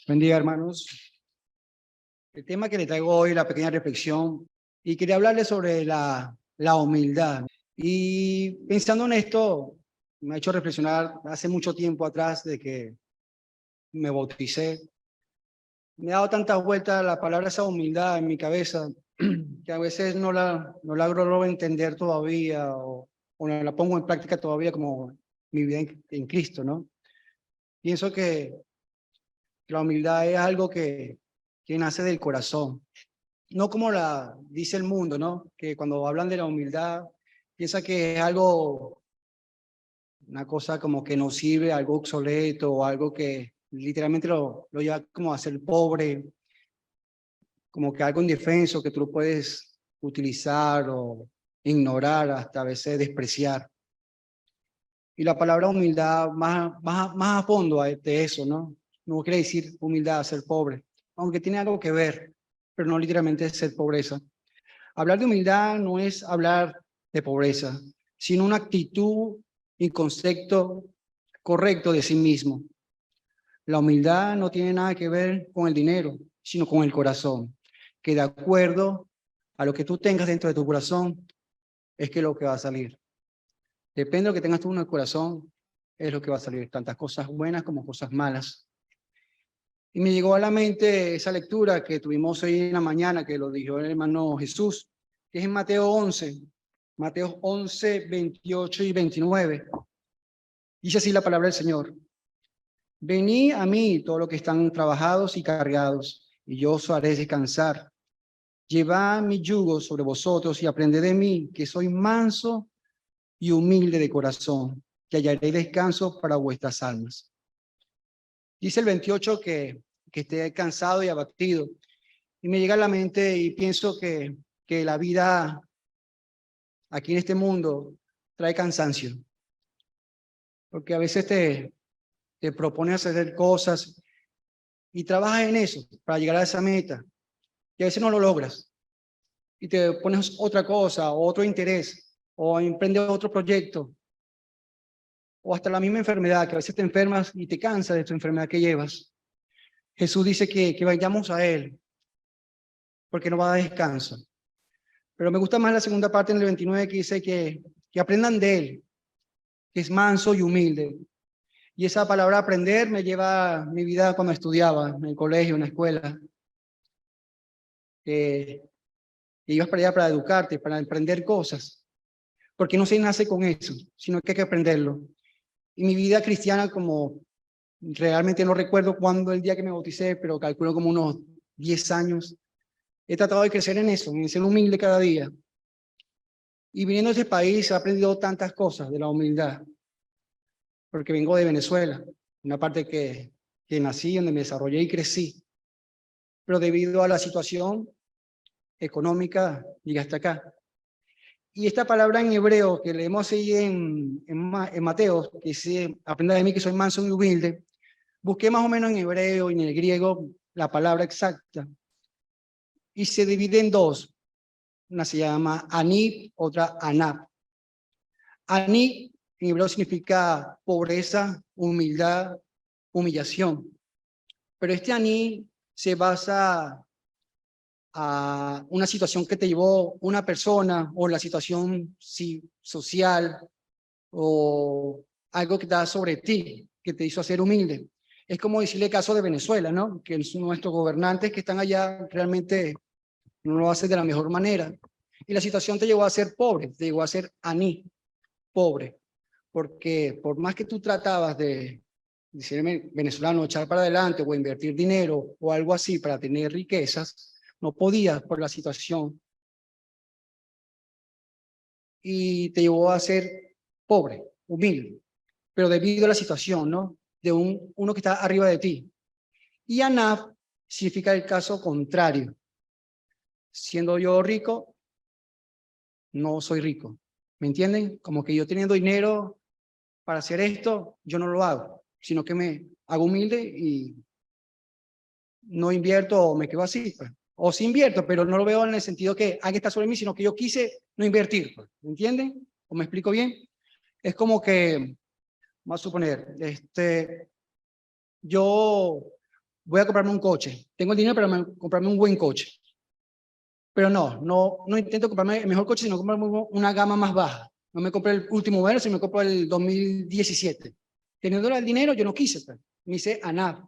Buen día, hermanos. El tema que le traigo hoy, la pequeña reflexión, y quería hablarles sobre la humildad. Y pensando en esto, me ha hecho reflexionar hace mucho tiempo atrás de que me bauticé. Me ha dado tantas vueltas la palabra esa humildad en mi cabeza que a veces no la logro entender todavía o no la pongo en práctica todavía como mi vida en Cristo, ¿no? Pienso que la humildad es algo que nace del corazón. No como la dice el mundo, ¿no? Que cuando hablan de la humildad, piensa que es algo, una cosa como que no sirve, algo obsoleto o algo que literalmente lo lleva como a ser pobre, como que algo indefenso que tú lo puedes utilizar o ignorar, hasta a veces despreciar. Y la palabra humildad más a fondo de eso, ¿no? No quiere decir humildad, ser pobre, aunque tiene algo que ver, pero no literalmente ser pobreza. Hablar de humildad no es hablar de pobreza, sino una actitud y concepto correcto de sí mismo. La humildad no tiene nada que ver con el dinero, sino con el corazón, que de acuerdo a lo que tú tengas dentro de tu corazón, es que lo que va a salir. Depende de lo que tengas tú en el corazón, es lo que va a salir, tantas cosas buenas como cosas malas. Y me llegó a la mente esa lectura que tuvimos hoy en la mañana, que lo dijo el hermano Jesús, que es en Mateo 11, 28 y 29. Dice así la palabra del Señor. Venid a mí todos los que están trabajados y cargados, y yo os haré descansar. Llevad mi yugo sobre vosotros y aprended de mí, que soy manso y humilde de corazón, que hallaré descanso para vuestras almas. Dice el 28 que esté cansado y abatido. Y me llega a la mente y pienso que la vida aquí en este mundo trae cansancio. Porque a veces te propones hacer cosas y trabajas en eso para llegar a esa meta. Y a veces no lo logras. Y te pones otra cosa, o otro interés, o emprendes otro proyecto. O hasta la misma enfermedad, que a veces te enfermas y te cansas de tu enfermedad que llevas. Jesús dice que vayamos a Él, porque nos va a dar descanso. Pero me gusta más la segunda parte en el 29 que dice que aprendan de Él, que es manso y humilde. Y esa palabra aprender me lleva a mi vida cuando estudiaba en el colegio, en la escuela. Que ibas para allá para educarte, para aprender cosas. Porque no se nace con eso, sino que hay que aprenderlo. Y mi vida cristiana, como realmente no recuerdo cuándo el día que me bauticé, pero calculo como unos 10 años, he tratado de crecer en eso, en ser humilde cada día. Y viniendo a este país he aprendido tantas cosas de la humildad, porque vengo de Venezuela, una parte que nací, donde me desarrollé y crecí. Pero debido a la situación económica, llegué hasta acá. Y esta palabra en hebreo que leemos ahí en Mateo, que dice, aprenda de mí que soy manso y humilde, busqué más o menos en hebreo y en el griego la palabra exacta. Y se divide en dos. Una se llama anib, otra anab. Anib en hebreo significa pobreza, humildad, humillación. Pero este anib se basa a una situación que te llevó una persona o la situación social o algo que da sobre ti, que te hizo ser humilde. Es como decirle el caso de Venezuela, ¿no? Que nuestros gobernantes que están allá realmente no lo hacen de la mejor manera. Y la situación te llevó a ser pobre, te llevó a ser aní, pobre. Porque por más que tú tratabas de decirme venezolano, echar para adelante o invertir dinero o algo así para tener riquezas, no podías por la situación. Y te llevó a ser pobre, humilde, pero debido a la situación, ¿no? De uno que está arriba de ti. Y Anab significa el caso contrario. Siendo yo rico, no soy rico. ¿Me entienden? Como que yo teniendo dinero para hacer esto, yo no lo hago, sino que me hago humilde y no invierto o me quedo así. Pues. O sí invierto, pero no lo veo en el sentido que alguien está sobre mí, sino que yo quise no invertir. Pues. ¿Me entienden? ¿O me explico bien? Es como que, vamos a suponer, yo voy a comprarme un coche. Tengo el dinero para comprarme un buen coche. Pero no intento comprarme el mejor coche, sino comprarme una gama más baja. No me compré el último modelo, sino me compré el 2017. Teniendo el dinero, yo no quise. Pues. Me hice Anaf.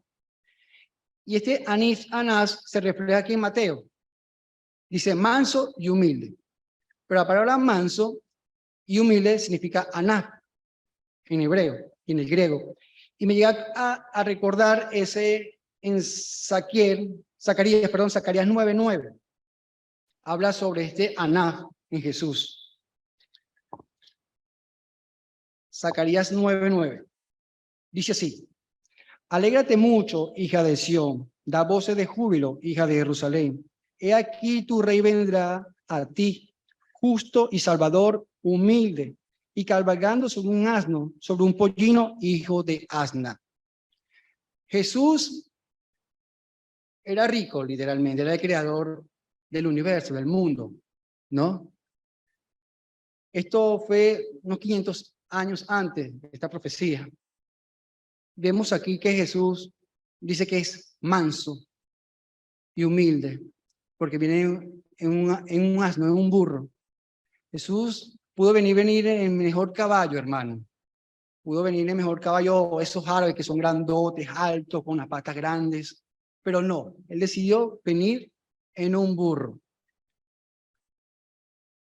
Y este Anás se refleja aquí en Mateo. Dice manso y humilde. Pero la palabra manso y humilde significa Anaf en hebreo, en el griego. Y me llega a recordar ese en Zacarías 9:9. Habla sobre este Anaf en Jesús. Zacarías 9:9. Dice así: alégrate mucho, hija de Sión, da voces de júbilo, hija de Jerusalén. He aquí tu rey vendrá a ti, justo y salvador, humilde, y cabalgando sobre un asno, sobre un pollino, hijo de asna. Jesús era rico, literalmente, era el creador del universo, del mundo, ¿no? Esto fue unos 500 años antes de esta profecía. Vemos aquí que Jesús dice que es manso y humilde, porque viene en un asno, en un burro. Jesús pudo venir en el mejor caballo, hermano. Pudo venir en el mejor caballo, esos árabes que son grandotes, altos, con las patas grandes. Pero no, él decidió venir en un burro.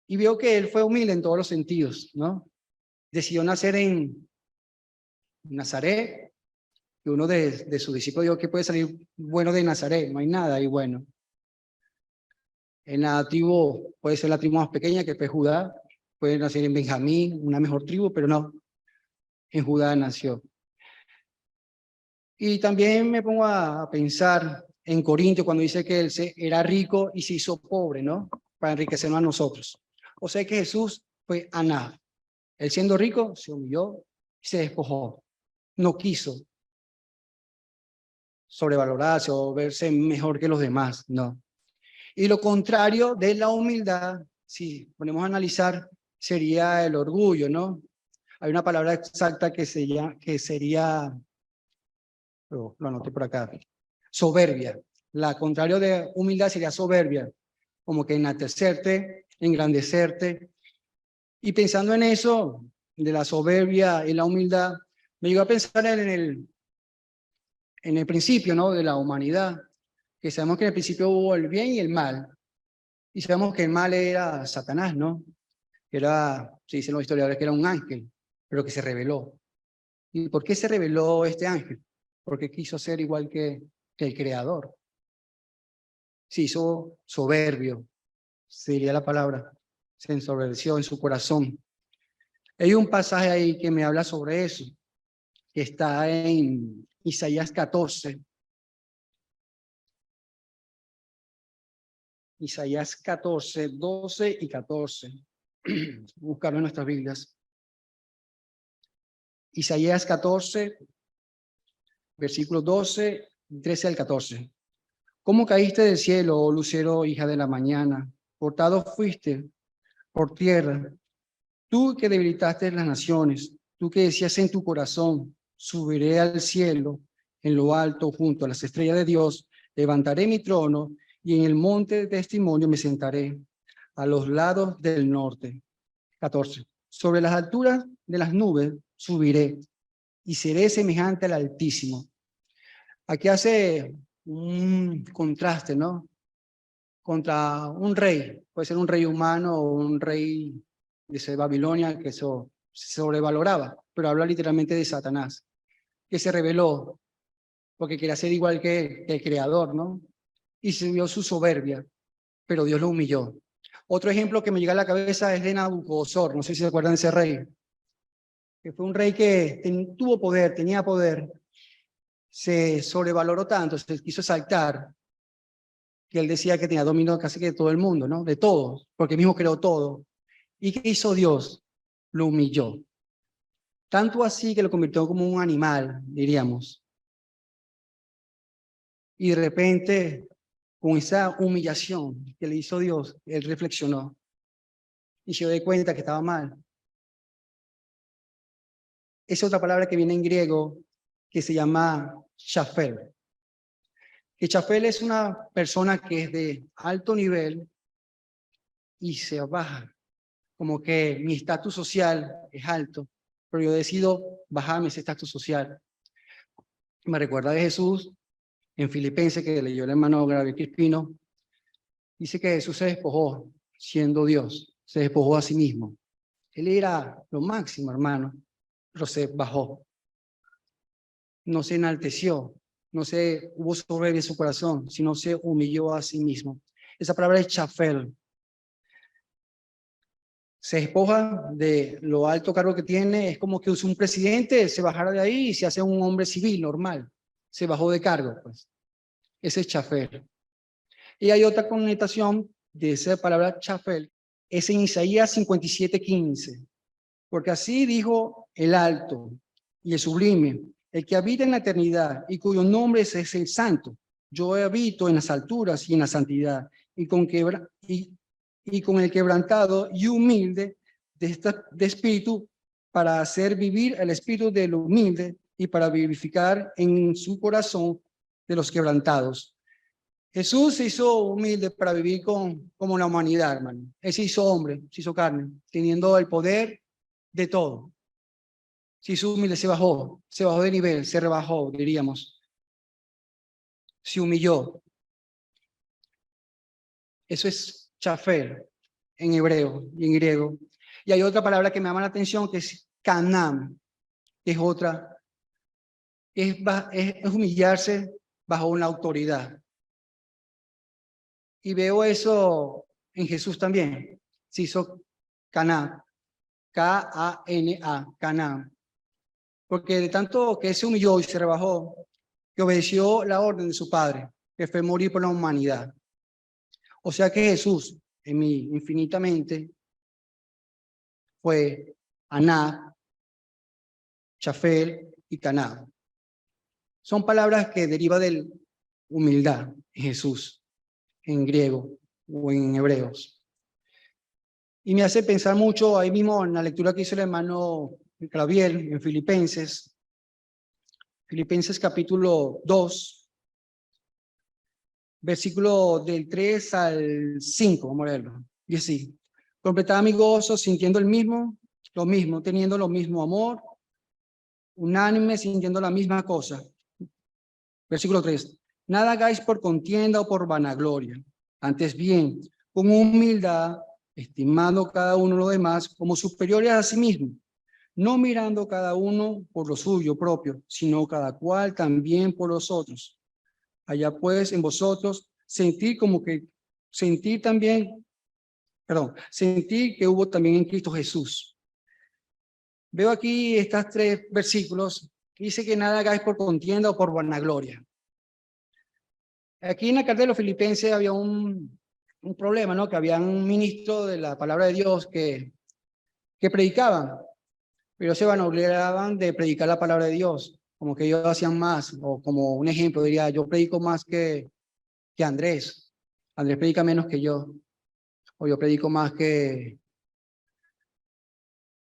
Y vio que él fue humilde en todos los sentidos, ¿no? Decidió nacer en Nazaret, y uno de sus discípulos dijo que puede salir bueno de Nazaret, no hay nada ahí bueno. En la tribu, puede ser la tribu más pequeña que fue Judá, puede nacer en Benjamín, una mejor tribu, pero no, en Judá nació. Y también me pongo a pensar en Corintios cuando dice que él era rico y se hizo pobre, ¿no? Para enriquecernos a nosotros. O sea que Jesús fue a nada. Él siendo rico se humilló, se despojó. No quiso sobrevalorarse o verse mejor que los demás, no. Y lo contrario de la humildad, si ponemos a analizar, sería el orgullo, ¿no? Hay una palabra exacta que sería, lo anoté por acá, soberbia. La contrario de humildad sería soberbia, como que enaltecerte, engrandecerte. Y pensando en eso, de la soberbia y la humildad, me llegó a pensar en el principio, ¿no? De la humanidad, que sabemos que en el principio hubo el bien y el mal. Y sabemos que el mal era Satanás, ¿no? Era, se dicen los historiadores, que era un ángel, pero que se rebeló. ¿Y por qué se rebeló este ángel? Porque quiso ser igual que el creador. Se hizo soberbio, sería la palabra. Se ensoberbeció en su corazón. Hay un pasaje ahí que me habla sobre eso, que está en Isaías 14. Isaías 14, 12 y 14. Buscarlo en nuestras Biblias. Isaías 14, versículos 12, 13 al 14. ¿Cómo caíste del cielo, oh lucero, hija de la mañana? Cortado fuiste por tierra. Tú que debilitaste las naciones, tú que decías en tu corazón, subiré al cielo, en lo alto, junto a las estrellas de Dios, levantaré mi trono y en el monte de testimonio me sentaré, a los lados del norte. 14. Sobre las alturas de las nubes subiré y seré semejante al Altísimo. Aquí hace un contraste, ¿no? Contra un rey, puede ser un rey humano o un rey de Babilonia que eso se sobrevaloraba, pero habla literalmente de Satanás, que se rebeló porque quería ser igual que el creador, ¿no? Y se vio su soberbia, pero Dios lo humilló. Otro ejemplo que me llega a la cabeza es de Nabucodonosor, no sé si se acuerdan de ese rey, que fue un rey que tuvo poder, tenía poder, se sobrevaloró tanto, se quiso exaltar, que él decía que tenía dominio casi que de todo el mundo, ¿no? De todo, porque mismo creó todo. ¿Y qué hizo Dios? Lo humilló. Tanto así que lo convirtió como un animal, diríamos. Y de repente, con esa humillación que le hizo Dios, él reflexionó y se dio cuenta que estaba mal. Es otra palabra que viene en griego que se llama shafel. Que Chafel es una persona que es de alto nivel y se baja. Como que mi estatus social es alto, pero yo decido bajarme ese estatus social. Me recuerda de Jesús en Filipenses, que leyó el hermano Gabriel Crispino. Dice que Jesús se despojó siendo Dios, se despojó a sí mismo. Él era lo máximo, hermano, pero se bajó. No se enalteció, no se hubo soberbia en su corazón, sino se humilló a sí mismo. Esa palabra es chafel. Se despoja de lo alto cargo que tiene, es como que un presidente se bajara de ahí y se hace un hombre civil normal. Se bajó de cargo, pues. Ese es chafel. Y hay otra connotación de esa palabra chafel, es en Isaías 57:15. Porque así dijo el alto y el sublime, el que habita en la eternidad y cuyo nombre es el santo. Yo habito en las alturas y en la santidad y con el quebrantado y humilde de espíritu, para hacer vivir el espíritu del humilde y para vivificar en su corazón de los quebrantados. Jesús se hizo humilde para vivir como la humanidad, hermano. Él se hizo hombre, se hizo carne, teniendo el poder de todo. Se hizo humilde, se bajó de nivel, se rebajó, diríamos. Se humilló. Eso es chafer en hebreo y en griego. Y hay otra palabra que me llama la atención, que es canam, que es otra. Es humillarse bajo una autoridad. Y veo eso en Jesús también. Se hizo canam, K-A-N-A, canam. Porque de tanto que se humilló y se rebajó, que obedeció la orden de su Padre, que fue morir por la humanidad. O sea que Jesús, en mí, infinitamente, fue Aná, Chafel y Caná. Son palabras que derivan de humildad en Jesús, en griego o en hebreos. Y me hace pensar mucho ahí mismo en la lectura que hizo el hermano Claviel en Filipenses capítulo 2, versículo del 3 al 5, vamos a leerlo. Y así: completaba mi gozo sintiendo lo mismo, teniendo lo mismo amor, unánime, sintiendo la misma cosa. Versículo 3. Nada hagáis por contienda o por vanagloria, antes bien, con humildad, estimando cada uno lo demás como superiores a sí mismo, no mirando cada uno por lo suyo propio, sino cada cual también por los otros. Allá pues en vosotros sentir que hubo también en Cristo Jesús. Veo aquí estos 3 versículos que dice que nada hagáis por contienda o por vanagloria. Aquí en la carta de los Filipenses había un problema, ¿no? Que había un ministro de la palabra de Dios que predicaban, pero se vanagloriaban de predicar la palabra de Dios, como que ellos hacían más, o como un ejemplo diría, yo predico más que Andrés. Andrés predica menos que yo, o yo predico más que,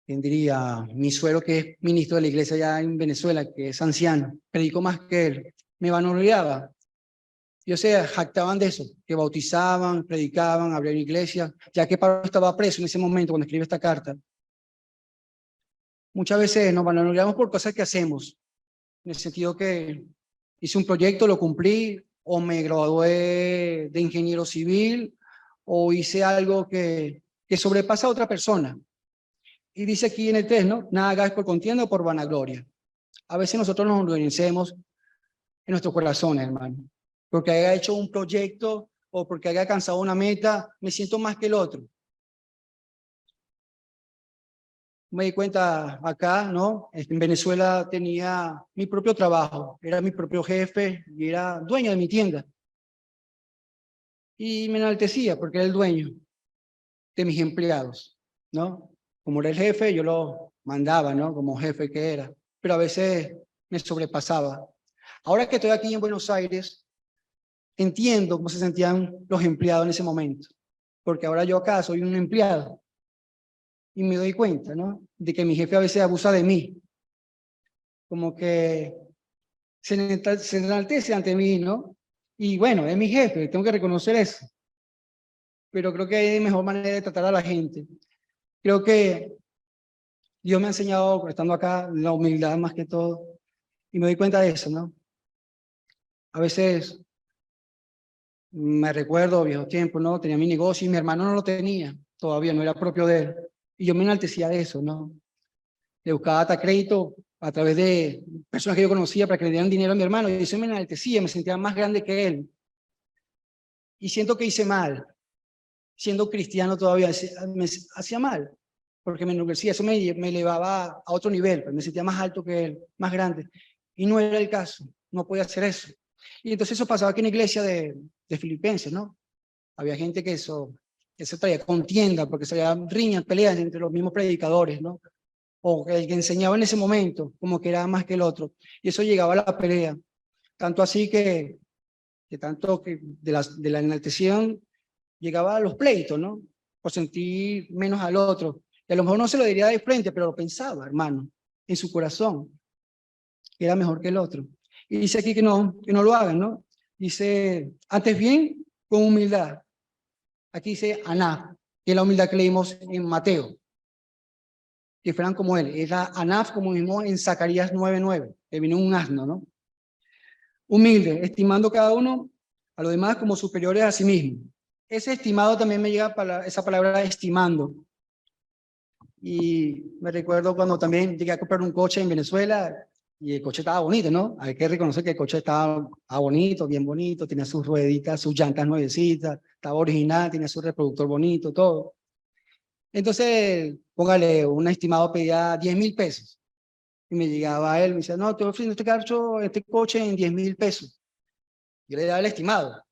¿quién diría? Mi suegro, que es ministro de la iglesia allá en Venezuela, que es anciano, predico más que él. Me vanagloriaba. Ellos se jactaban de eso, que bautizaban, predicaban, abrían iglesias, ya que Pablo estaba preso en ese momento cuando escribe esta carta. Muchas veces nos vanagloriamos por cosas que hacemos, en el sentido que hice un proyecto, lo cumplí, o me gradué de ingeniero civil, o hice algo que sobrepasa a otra persona. Y dice aquí en el texto, ¿no? Nada hagáis por contienda o por vanagloria. A veces nosotros nos organizamos en nuestros corazones, hermano. Porque haya hecho un proyecto o porque haya alcanzado una meta, me siento más que el otro. Me di cuenta acá, ¿no? En Venezuela tenía mi propio trabajo, era mi propio jefe y era dueño de mi tienda. Y me enaltecía porque era el dueño de mis empleados, ¿no? Como era el jefe, yo lo mandaba, ¿no? Como jefe que era. Pero a veces me sobrepasaba. Ahora que estoy aquí en Buenos Aires, entiendo cómo se sentían los empleados en ese momento. Porque ahora yo acá soy un empleado. Y me doy cuenta, ¿no? De que mi jefe a veces abusa de mí. Como que se enaltece ante mí, ¿no? Y bueno, es mi jefe, tengo que reconocer eso. Pero creo que hay mejor manera de tratar a la gente. Creo que Dios me ha enseñado, estando acá, la humildad más que todo. Y me doy cuenta de eso, ¿no? A veces me recuerdo viejos tiempos, ¿no? Tenía mi negocio y mi hermano no lo tenía, todavía no era propio de él. Y yo me enaltecía de eso, ¿no? Le buscaba hasta crédito a través de personas que yo conocía para que le dieran dinero a mi hermano. Y eso me enaltecía, me sentía más grande que él. Y siento que hice mal, siendo cristiano todavía, me hacía mal, porque me enorgullecía, eso me elevaba a otro nivel, pues me sentía más alto que él, más grande. Y no era el caso, no podía hacer eso. Y entonces eso pasaba aquí en la iglesia de Filipenses, ¿no? Había gente que eso traía contienda, porque se había riñas, peleas entre los mismos predicadores, ¿no? O el que enseñaba en ese momento, como que era más que el otro. Y eso llegaba a la pelea. Tanto así que tanto que de la enaltección llegaba a los pleitos, ¿no? Por sentir menos al otro. Y a lo mejor no se lo diría de frente, pero lo pensaba, hermano, en su corazón, que era mejor que el otro. Y dice aquí que no lo hagan, ¿no? Dice, antes bien, con humildad. Aquí dice Anaf, que es la humildad que leímos en Mateo, que fueran como él. Era Anaf como mismo en Zacarías 9:9, que vino un asno, ¿no? Humilde, estimando cada uno a los demás como superiores a sí mismo. Ese estimado también me llega para esa palabra estimando. Y me recuerdo cuando también llegué a comprar un coche en Venezuela y el coche estaba bonito, ¿no? Hay que reconocer que el coche estaba bonito, bien bonito, tenía sus rueditas, sus llantas nuevecitas, estaba original, tenía su reproductor bonito, todo. Entonces, póngale, un estimado pedía 10.000 pesos. Y me llegaba a él, me decía, no, te ofreciendo este coche en 10.000 pesos. Yo le daba el estimado.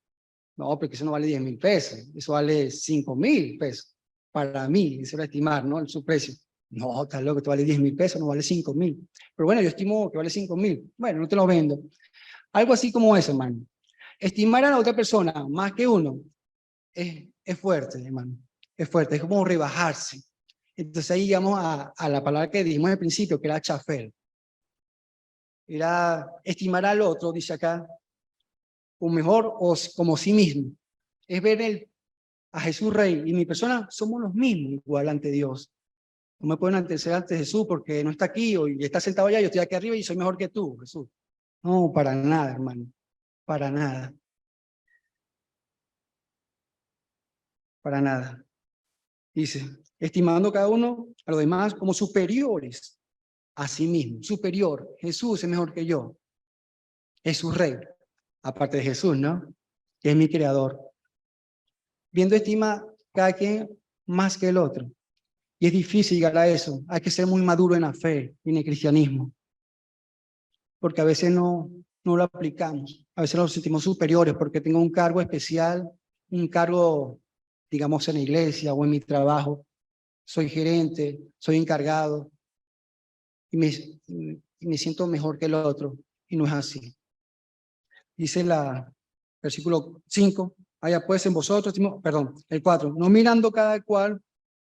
No, porque eso no vale 10.000 pesos, eso vale 5.000 pesos. Para mí, eso era estimar, ¿no? Su precio. No, estás loco, esto vale 10.000 pesos, no vale 5.000. Pero bueno, yo estimo que vale 5.000. Bueno, no te lo vendo. Algo así como eso, hermano. Estimar a la otra persona más que uno es fuerte, hermano. Es fuerte, es como rebajarse. Entonces ahí llegamos a la palabra que dijimos al principio, que era chafer. Era estimar al otro, dice acá, o mejor, o como sí mismo. Es ver a Jesús Rey y mi persona somos los mismos igual ante Dios. No me pueden anteceder ante Jesús porque no está aquí o está sentado allá, yo estoy aquí arriba y soy mejor que tú, Jesús. No, para nada, hermano. Para nada. Para nada. Dice, estimando cada uno a los demás como superiores a sí mismo. Superior. Jesús es mejor que yo. Es su rey. Aparte de Jesús, ¿no? Que es mi creador. Viendo estima cada quien más que el otro. Y es difícil llegar a eso. Hay que ser muy maduro en la fe y en el cristianismo. Porque a veces no lo aplicamos. A veces nos sentimos superiores porque tengo un cargo especial, un cargo, digamos, en la iglesia o en mi trabajo. Soy gerente, soy encargado y me siento mejor que el otro. Y no es así. Dice versículo 5, haya pues en vosotros, perdón, el 4, no mirando cada cual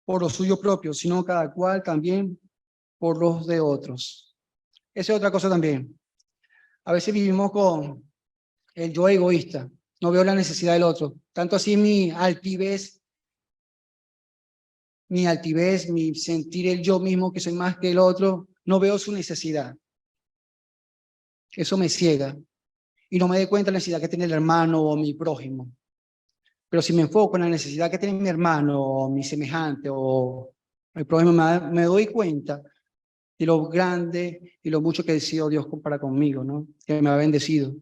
por lo suyo propio, sino cada cual también por los de otros. Esa es otra cosa también. A veces vivimos con el yo egoísta, no veo la necesidad del otro. Tanto así mi sentir el yo mismo que soy más que el otro, no veo su necesidad. Eso me ciega y no me doy cuenta de la necesidad que tiene el hermano o mi prójimo. Pero si me enfoco en la necesidad que tiene mi hermano o mi semejante o el prójimo, me doy cuenta de lo grande y lo mucho que ha sido Dios para conmigo, ¿no? Que me ha bendecido.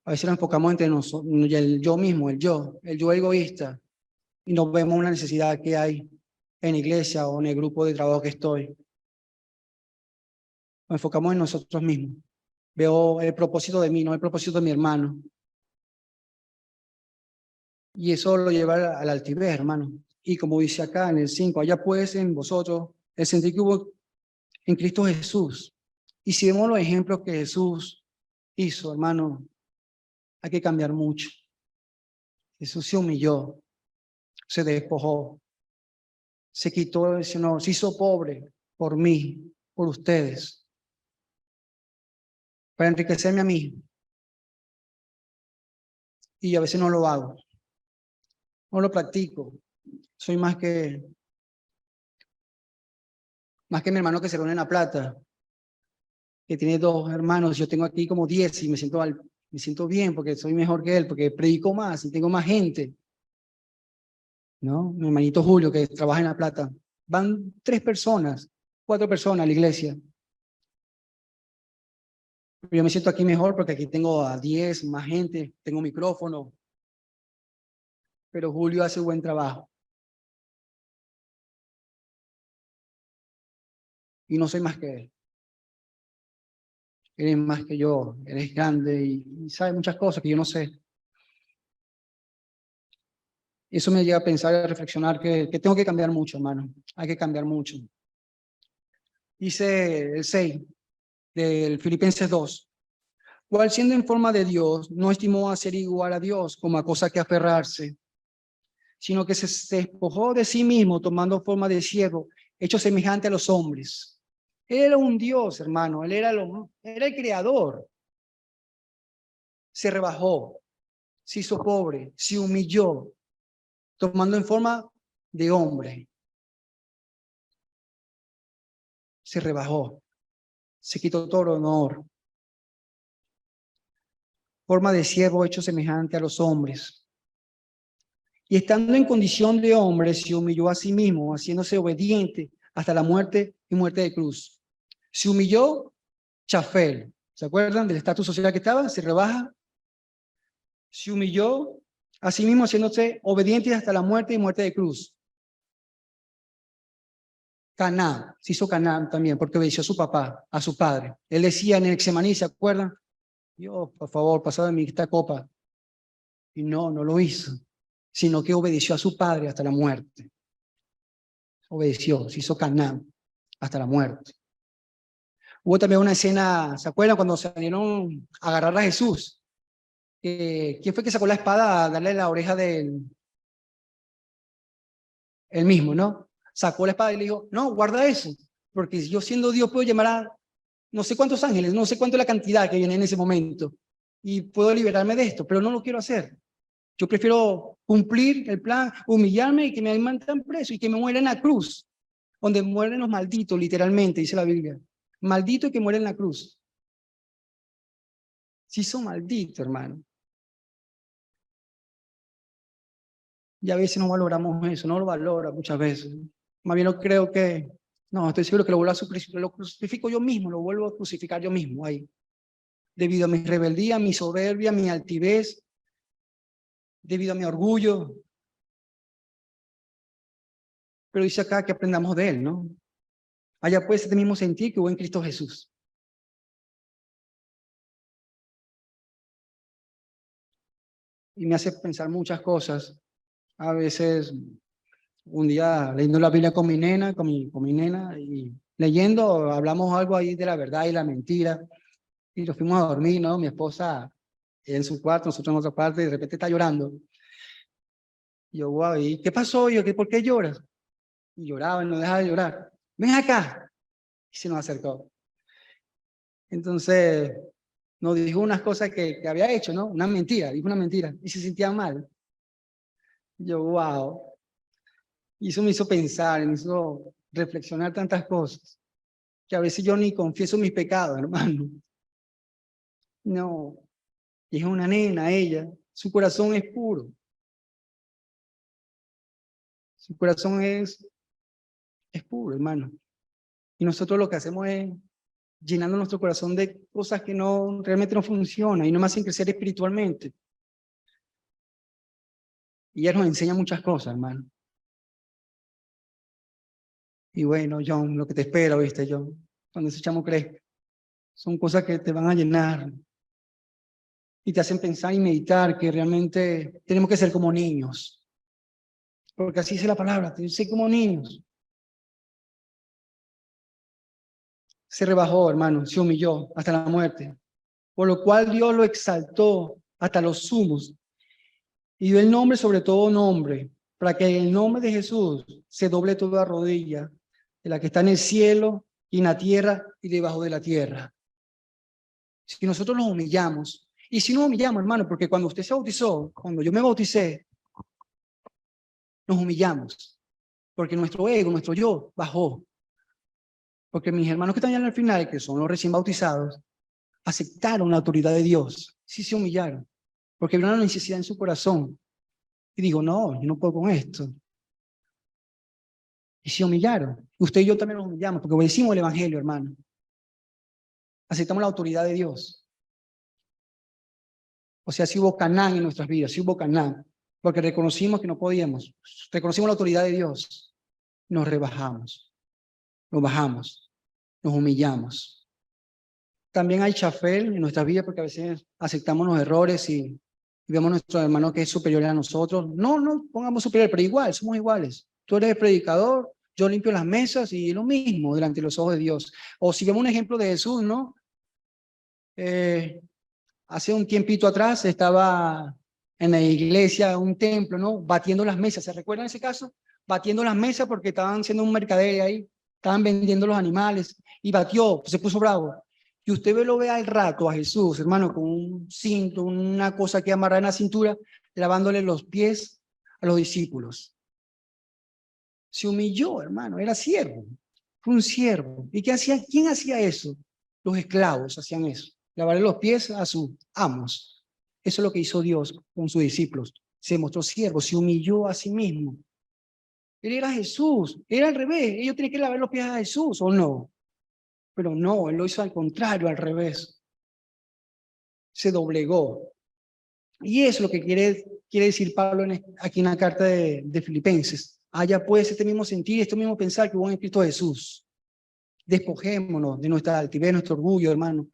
A veces nos enfocamos entre nosotros, el yo mismo, el yo egoísta, y no vemos una necesidad que hay en la iglesia o en el grupo de trabajo que estoy. Nos enfocamos en nosotros mismos. Veo el propósito de mí, no el propósito de mi hermano. Y eso lo lleva al altivez, hermano. Y como dice acá en el 5, allá pues en vosotros el sentir que hubo en Cristo Jesús. Y si vemos los ejemplos que Jesús hizo, hermano, hay que cambiar mucho. Jesús se humilló, se despojó, se quitó, se hizo pobre por mí, por ustedes, para enriquecerme a mí. y a veces no lo hago, no lo practico. Soy más que mi hermano que se reúne en La Plata, que tiene 2 hermanos. Yo tengo aquí como 10 y me siento bien porque soy mejor que él, porque predico más y tengo más gente, ¿no? Mi hermanito Julio, que trabaja en La Plata. Van 3 personas, 4 personas a la iglesia. Yo me siento aquí mejor porque aquí tengo a 10 más gente, tengo micrófono. Pero Julio hace buen trabajo. Y no soy más que él. Él es más que yo, él es grande y sabe muchas cosas que yo no sé. Eso me llega a pensar y a reflexionar que tengo que cambiar mucho, hermano. Hay que cambiar mucho. Dice el 6 del Filipenses 2. Cual siendo en forma de Dios, no estimó a ser igual a Dios como a cosa que aferrarse, sino que se despojó de sí mismo, tomando forma de siervo, hecho semejante a los hombres. Él era un Dios, hermano. Él era el creador. Se rebajó, se hizo pobre, se humilló, tomando en forma de hombre. Se rebajó, se quitó todo honor. Forma de siervo hecho semejante a los hombres. Y estando en condición de hombre, se humilló a sí mismo, haciéndose obediente hasta la muerte y muerte de cruz. Se humilló Chafel. ¿Se acuerdan del estatus social que estaba? Se rebaja. Se humilló a sí mismo, haciéndose obediente hasta la muerte y muerte de cruz. Canaán, se hizo Canaán también, porque obedeció a su papá, a su padre. Él decía en el Getsemaní, ¿se acuerdan? Dios, por favor, pasad de mí esta copa. Y no lo hizo, sino que obedeció a su padre hasta la muerte. Obedeció, se hizo Canaán hasta la muerte. Hubo también una escena, ¿se acuerdan cuando salieron a agarrar a Jesús? ¿Quién fue que sacó la espada a darle la oreja del él mismo, ¿no? Sacó la espada y le dijo, no, guarda eso, porque yo siendo Dios puedo llamar a no sé cuántos ángeles, no sé cuánto es la cantidad que viene en ese momento, y puedo liberarme de esto, pero no lo quiero hacer. Yo prefiero cumplir el plan, humillarme y que me mantengan preso y que me muera en la cruz, donde mueren los malditos, literalmente, dice la Biblia. Maldito y que muere en la cruz. Sí son malditos, hermano. Y a veces no valoramos eso, no lo valora muchas veces. Más bien lo creo que, no, estoy seguro que lo vuelvo a crucificar, lo crucifico yo mismo, lo vuelvo a crucificar yo mismo ahí. Debido a mi rebeldía, mi soberbia, mi altivez, debido a mi orgullo. Pero dice acá que aprendamos de él, ¿no? Allá pues este mismo sentir que hubo en Cristo Jesús. Y me hace pensar muchas cosas. A veces, un día leyendo la Biblia con mi nena, con mi nena, y leyendo, hablamos algo ahí de la verdad y la mentira. Y nos fuimos a dormir, ¿no? Mi esposa en su cuarto, nosotros en otra parte, y de repente está llorando. Y yo, wow, ¿y qué pasó? Y yo, ¿por qué lloras? Y lloraba y no dejaba de llorar. Ven acá. Y se nos acercó. Entonces, nos dijo unas cosas que había hecho, ¿no? Una mentira, dijo una mentira. Y se sentía mal. Y yo, wow. Y eso me hizo pensar, me hizo reflexionar tantas cosas. Que a veces yo ni confieso mis pecados, hermano. No. Y es una nena, ella. Su corazón es puro. Su corazón es puro, hermano. Y nosotros lo que hacemos es llenando nuestro corazón de cosas que no realmente no funcionan y no me hacen crecer espiritualmente. Y ella nos enseña muchas cosas, hermano. Y bueno, John, lo que te espera, ¿viste, John? Cuando ese chamo crezca. Son cosas que te van a llenar y te hacen pensar y meditar que realmente tenemos que ser como niños. Porque así dice la palabra, tenemos que ser como niños. Se rebajó, hermano, se humilló hasta la muerte. Por lo cual Dios lo exaltó hasta los sumos y dio el nombre sobre todo nombre, para que en el nombre de Jesús se doble toda rodilla, de la que está en el cielo y en la tierra y debajo de la tierra. Si nosotros nos humillamos Y si nos humillamos, hermano, porque cuando usted se bautizó, cuando yo me bauticé, nos humillamos, porque nuestro ego, nuestro yo, bajó. Porque mis hermanos que están allá al final, que son los recién bautizados, aceptaron la autoridad de Dios, sí se humillaron, porque vieron la necesidad en su corazón. Y digo, no, yo no puedo con esto. Y se humillaron. Usted y yo también nos humillamos, porque obedecimos el Evangelio, hermano. Aceptamos la autoridad de Dios. O sea, si hubo Canaán en nuestras vidas, si hubo Canaán, porque reconocimos que no podíamos, reconocimos la autoridad de Dios, nos rebajamos, nos bajamos, nos humillamos. También hay chafel en nuestras vidas, porque a veces aceptamos los errores y vemos a nuestro hermano que es superior a nosotros. No, no pongamos superior, pero igual, somos iguales. Tú eres el predicador, yo limpio las mesas y lo mismo delante de los ojos de Dios. O si vemos un ejemplo de Jesús, ¿no? Hace un tiempito atrás estaba en la iglesia, un templo, ¿no? Batiendo las mesas. ¿Se recuerdan ese caso? Batiendo las mesas porque estaban haciendo un mercader ahí, estaban vendiendo los animales y batió, se puso bravo. Y usted lo ve al rato a Jesús, hermano, con un cinto, una cosa que amarra en la cintura, lavándole los pies a los discípulos. Se humilló, hermano, era siervo, fue un siervo. ¿Y qué hacía? ¿Quién hacía eso? Los esclavos hacían eso, lavarle los pies a sus amos. Eso es lo que hizo Dios con sus discípulos. Se mostró siervo, se humilló a sí mismo. Él era Jesús, era al revés. Ellos tenían que lavar los pies a Jesús, ¿o no? Pero no, él lo hizo al contrario, al revés. Se doblegó. Y es lo que quiere decir Pablo aquí en la carta de Filipenses. Haya pues este mismo sentir, este mismo pensar que hubo en Cristo Jesús. Despojémonos de nuestra altivez, nuestro orgullo, hermano.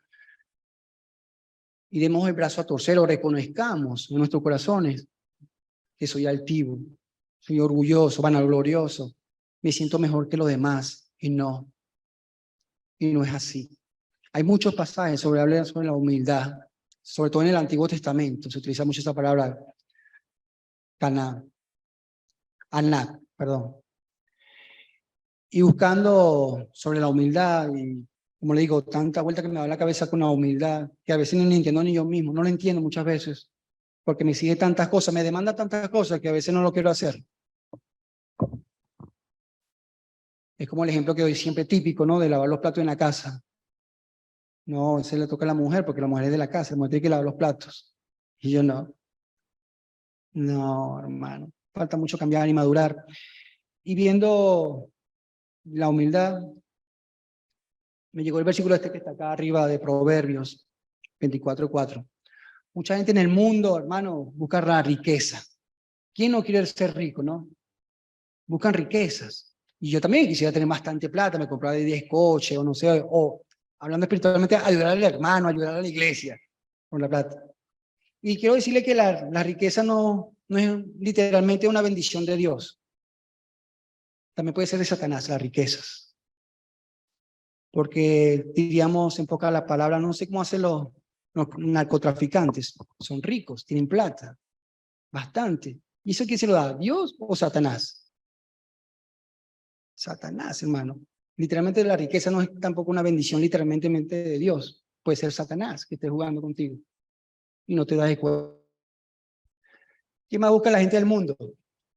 Y demos el brazo a torcer, o reconozcamos en nuestros corazones que soy altivo, soy orgulloso, vanaglorioso, me siento mejor que los demás. Y no es así. Hay muchos pasajes sobre la humildad, sobre todo en el Antiguo Testamento, se utiliza mucho esa palabra, Anak, perdón. Y buscando sobre la humildad, y como le digo, tanta vuelta que me da la cabeza con la humildad, que a veces no entiendo ni yo mismo, no lo entiendo muchas veces, porque me exige tantas cosas, me demanda tantas cosas que a veces no lo quiero hacer. Es como el ejemplo que doy siempre típico, ¿no? De lavar los platos en la casa. No, se le toca a la mujer, porque la mujer es de la casa, la mujer tiene que lavar los platos. Y yo no. No, hermano, falta mucho cambiar y madurar. Y viendo la humildad, me llegó el versículo este que está acá arriba de Proverbios 24:4. Mucha gente en el mundo, hermano, busca la riqueza. ¿Quién no quiere ser rico, no? Buscan riquezas. Y yo también quisiera tener bastante plata, me compraba de 10 coches, o no sé, o hablando espiritualmente, ayudar al hermano, ayudar a la iglesia con la plata. Y quiero decirle que la riqueza no es literalmente una bendición de Dios. También puede ser de Satanás, las riquezas. Porque diríamos, enfoca la palabra, no sé cómo hacen los narcotraficantes. Son ricos, tienen plata, bastante. ¿Y eso quién se lo da? ¿Dios o Satanás? Satanás, hermano. Literalmente la riqueza no es tampoco una bendición literalmente de Dios. Puede ser Satanás que esté jugando contigo y no te das cuenta. ¿Qué más busca la gente del mundo?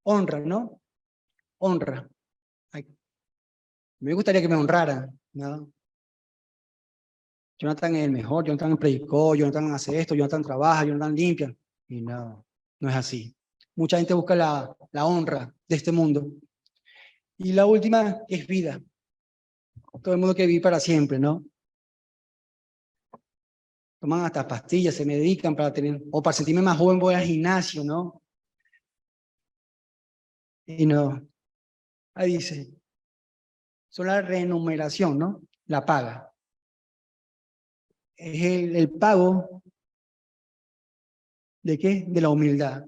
Honra, ¿no? Honra. Ay, me gustaría que me honraran, ¿no? Jonathan es el mejor, Jonathan predicó, Jonathan hace esto, Jonathan trabaja, Jonathan limpia. Y no es así. Mucha gente busca la honra de este mundo. Y la última es vida. Todo el mundo quiere vivir para siempre, ¿no? Toman hasta pastillas, se medican para tener, o para sentirme más joven voy al gimnasio, ¿no? Y no. Ahí dice, son la remuneración, ¿no? La paga. Es el pago ¿de qué? De la humildad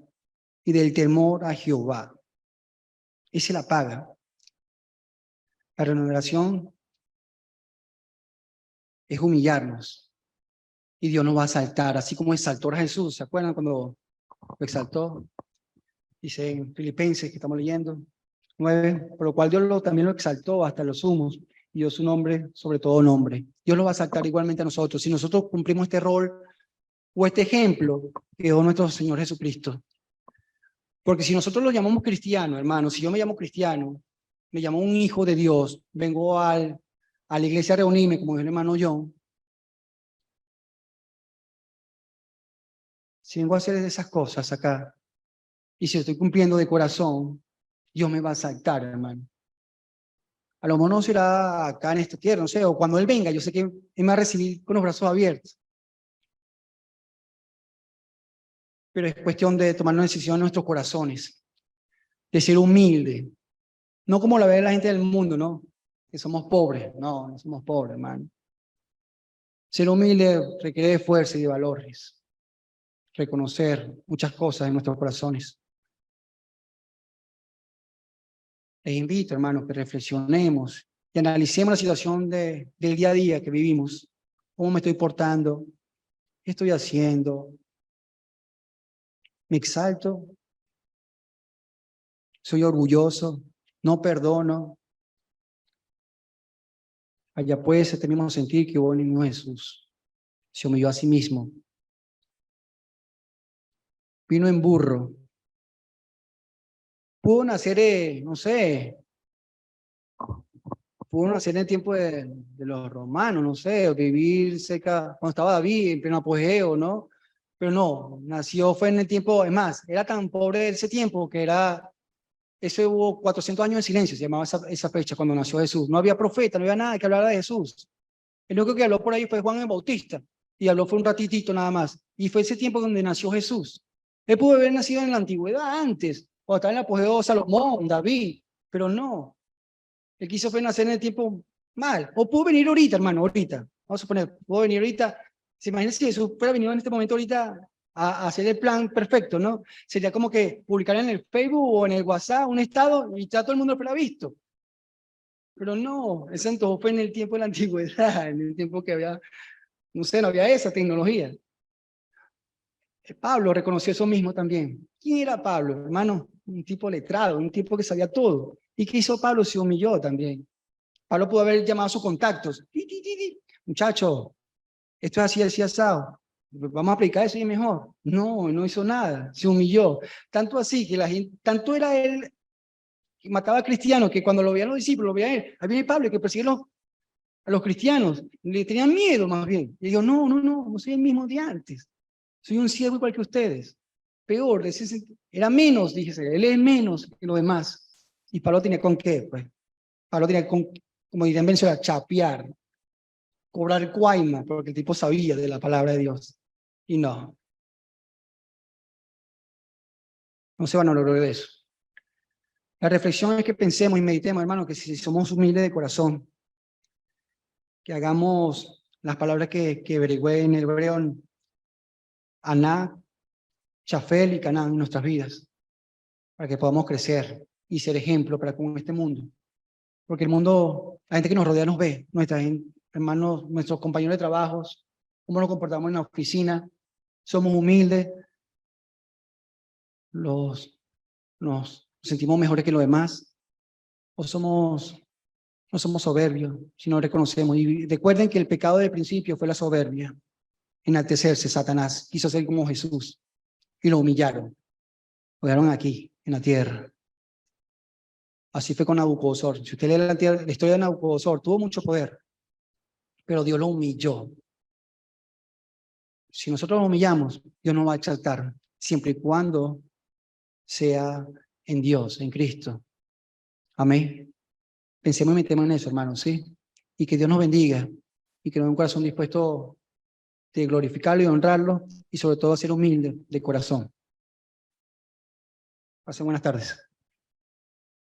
y del temor a Jehová. Esa es la paga. La remuneración es humillarnos. Y Dios nos va a exaltar, así como exaltó a Jesús. ¿Se acuerdan cuando lo exaltó? Dice en Filipenses, que estamos leyendo, 9, por lo cual Dios también lo exaltó hasta los sumos, y dio su nombre sobre todo nombre. Dios lo va a exaltar igualmente a nosotros. Si nosotros cumplimos este rol o este ejemplo que dio nuestro Señor Jesucristo. Porque si nosotros lo llamamos cristiano, hermano, si yo me llamo cristiano, me llamo un hijo de Dios, vengo a la iglesia a reunirme, como dijo el hermano John, si vengo a hacer esas cosas acá, y si estoy cumpliendo de corazón, Dios me va a aceptar, hermano. A lo mejor no será acá en esta tierra, no sé, o cuando Él venga, yo sé que Él me va a recibir con los brazos abiertos. Pero es cuestión de tomar una decisión en nuestros corazones, de ser humilde, no como la ve la gente del mundo, ¿no? Que somos pobres, no somos pobres, hermano. Ser humilde requiere de fuerza y de valores, reconocer muchas cosas en nuestros corazones. Les invito, hermanos, que reflexionemos y analicemos la situación del día a día que vivimos. ¿Cómo me estoy portando? ¿Qué estoy haciendo? ¿Me exalto? ¿Soy orgulloso? ¿No perdono? Allá pues este mismo sentir que hubo en el niño Jesús. Se humilló a sí mismo. Vino en burro. Pudo nacer, no sé, pudo nacer en el tiempo de los romanos, no sé, o vivir cerca, cuando estaba David, en pleno apogeo, ¿no? Pero no, nació, fue en el tiempo, es más, era tan pobre de ese tiempo que era, eso hubo 400 años de silencio, se llamaba esa fecha, cuando nació Jesús. No había profeta, no había nada que hablara de Jesús. El único que habló por ahí fue Juan el Bautista, y habló fue un ratitito nada más. Y fue ese tiempo donde nació Jesús. Él pudo haber nacido en la antigüedad antes, o estaba en el apogeo de Salomón, David, pero no. Él quiso fue nacer en el tiempo mal. O pudo venir ahorita, hermano, ahorita. Vamos a suponer, pudo venir ahorita. ¿Se imagina si Jesús fuera venido en este momento ahorita a hacer el plan perfecto, ¿no? Sería como que publicar en el Facebook o en el WhatsApp un estado y ya todo el mundo lo hubiera visto. Pero no, el santo fue en el tiempo de la antigüedad, en el tiempo que había, no sé, no había esa tecnología. Pablo reconoció eso mismo también. ¿Quién era Pablo, hermano? Un tipo letrado, un tipo que sabía todo. ¿Y qué hizo Pablo? Se humilló también. Pablo pudo haber llamado a sus contactos. Muchacho, esto es así, así, asado. Vamos a aplicar eso y es mejor. No, no hizo nada. Se humilló. Tanto así que la gente, tanto era él que mataba a cristianos que cuando lo veían los discípulos, lo veían él. Ahí viene Pablo que persigue a los cristianos. Le tenían miedo más bien. Y digo, no soy el mismo de antes. Soy un siervo igual que ustedes. Peor, era menos, díjese. Él es menos que los demás. Y Pablo tenía con qué, pues. Pablo tenía con, como dirían en Venezuela, chapear, cobrar cuaima, porque el tipo sabía de la palabra de Dios. Y no se van a lograr de eso. La reflexión es que pensemos y meditemos, hermano, que si somos humildes de corazón, que hagamos las palabras que averigüé en el hebreo, Aná, Chafel y Canaán en nuestras vidas, para que podamos crecer y ser ejemplo para con este mundo. Porque el mundo, la gente que nos rodea nos ve, nuestros hermanos, nuestros compañeros de trabajo, cómo nos comportamos en la oficina, somos humildes, nos sentimos mejores que los demás, o no somos soberbios, sino reconocemos. Y recuerden que el pecado del principio fue la soberbia, enaltecerse. Satanás quiso ser como Jesús y lo humillaron, lo dejaron aquí, en la tierra. Así fue con Nabucodonosor. Si usted lee la historia de Nabucodonosor, tuvo mucho poder, pero Dios lo humilló. Si nosotros lo humillamos, Dios nos va a exaltar, siempre y cuando sea en Dios, en Cristo. Amén. Pensemos y metemos en eso, hermanos, ¿sí? Y que Dios nos bendiga y que nos dé un corazón dispuesto de glorificarlo y honrarlo y sobre todo a ser humilde de corazón. Pasen buenas tardes.